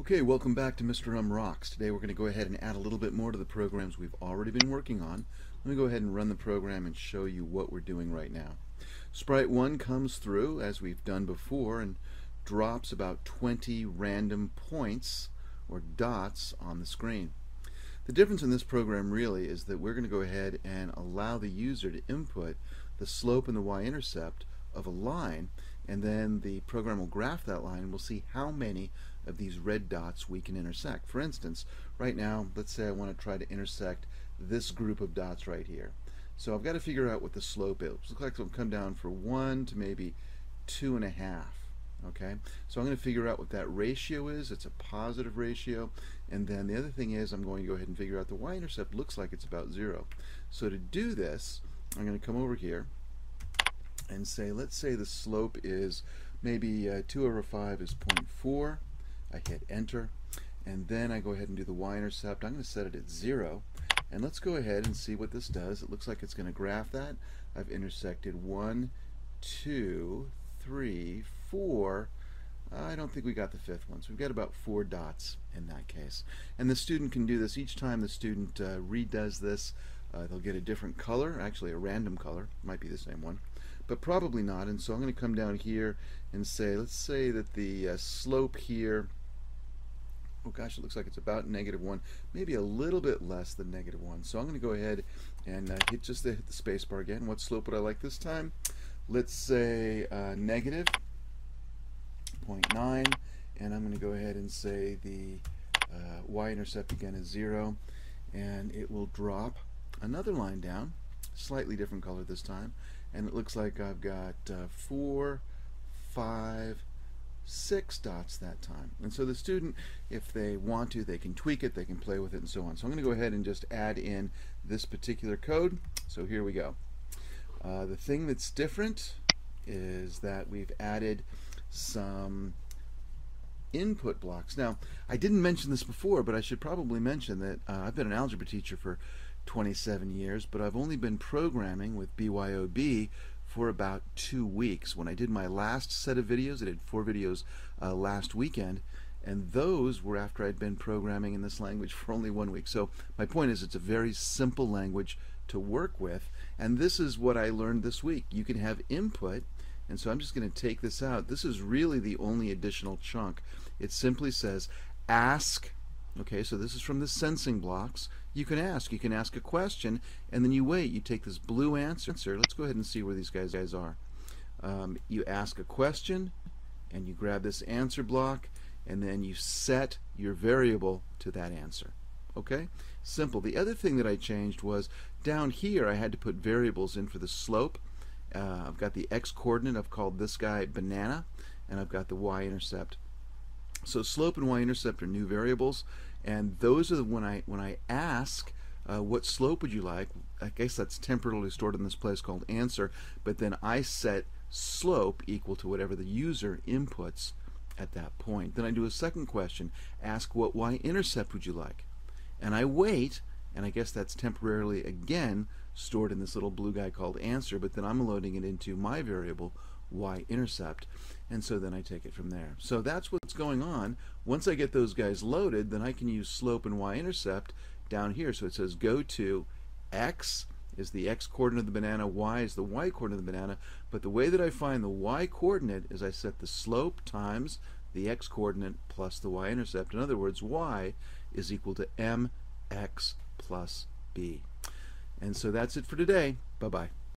Okay, welcome back to Mr. Rocks. Today we're going to go ahead and add a little bit more to the programs we've already been working on. Let me go ahead and run the program and show you what we're doing right now. Sprite 1 comes through, as we've done before, and drops about 20 random points or dots on the screen. The difference in this program really is that we're going to go ahead and allow the user to input the slope and the y-intercept of a line, and then the program will graph that line and we'll see how many of these red dots we can intersect. For instance, right now, let's say I want to try to intersect this group of dots right here. So I've got to figure out what the slope is. It looks like it'll come down for 1 to maybe 2.5. Okay, so I'm going to figure out what that ratio is. It's a positive ratio. And then the other thing is I'm going to go ahead and figure out the y-intercept looks like it's about 0. So to do this, I'm going to come over here and say, let's say the slope is maybe 2 over 5 is 0.4. I hit enter, and then I go ahead and do the y-intercept. I'm going to set it at 0, and let's go ahead and see what this does. It looks like it's going to graph that. I've intersected 1, 2, 3, 4. I don't think we got the fifth one, so we've got about 4 dots in that case. And the student can do this each time the student redoes this. They'll get a different color, actually a random color, might be the same one, but probably not. And so I'm going to come down here and say, let's say that the slope here, oh gosh, it looks like it's about -1, maybe a little bit less than -1. So I'm going to go ahead and hit the space bar again. What slope would I like this time? Let's say -0.9, and I'm going to go ahead and say the y-intercept again is 0, and it will drop another line down, slightly different color this time, and it looks like I've got 4, 5, 6 dots that time. And so the student, if they want to, they can tweak it, they can play with it, and so on. So I'm going to go ahead and just add in this particular code. So here we go. The thing that's different is that we've added some input blocks. Now, I didn't mention this before, but I should probably mention that I've been an algebra teacher for 27 years, but I've only been programming with BYOB for about 2 weeks. When I did my last set of videos, I did 4 videos last weekend, and those were after I'd been programming in this language for only 1 week. So my point is, it's a very simple language to work with, and this is what I learned this week. You can have input, and so I'm just going to take this out. This is really the only additional chunk. It simply says ask. Okay, so this is from the sensing blocks. You can ask a question, and then you wait. You take this blue answer. Let's go ahead and see where these guys are. You ask a question, and you grab this answer block, and then you set your variable to that answer. Okay, simple. The other thing that I changed was down here I had to put variables in for the slope. I've got the x-coordinate. I've called this guy banana, and I've got the y-intercept. So slope and y-intercept are new variables, and those are when I ask what slope would you like. I guess that's temporarily stored in this place called answer, but then I set slope equal to whatever the user inputs at that point. Then I do a second question, ask what y-intercept would you like, and I wait, and I guess that's temporarily again stored in this little blue guy called answer, but then I'm loading it into my variable y-intercept, and so then I take it from there. So that's what's going on. Once I get those guys loaded, then I can use slope and y-intercept down here. So it says go to x is the x-coordinate of the banana, y is the y-coordinate of the banana, but the way that I find the y-coordinate is I set the slope times the x-coordinate plus the y-intercept. In other words, y is equal to mx plus b. And so that's it for today. Bye-bye.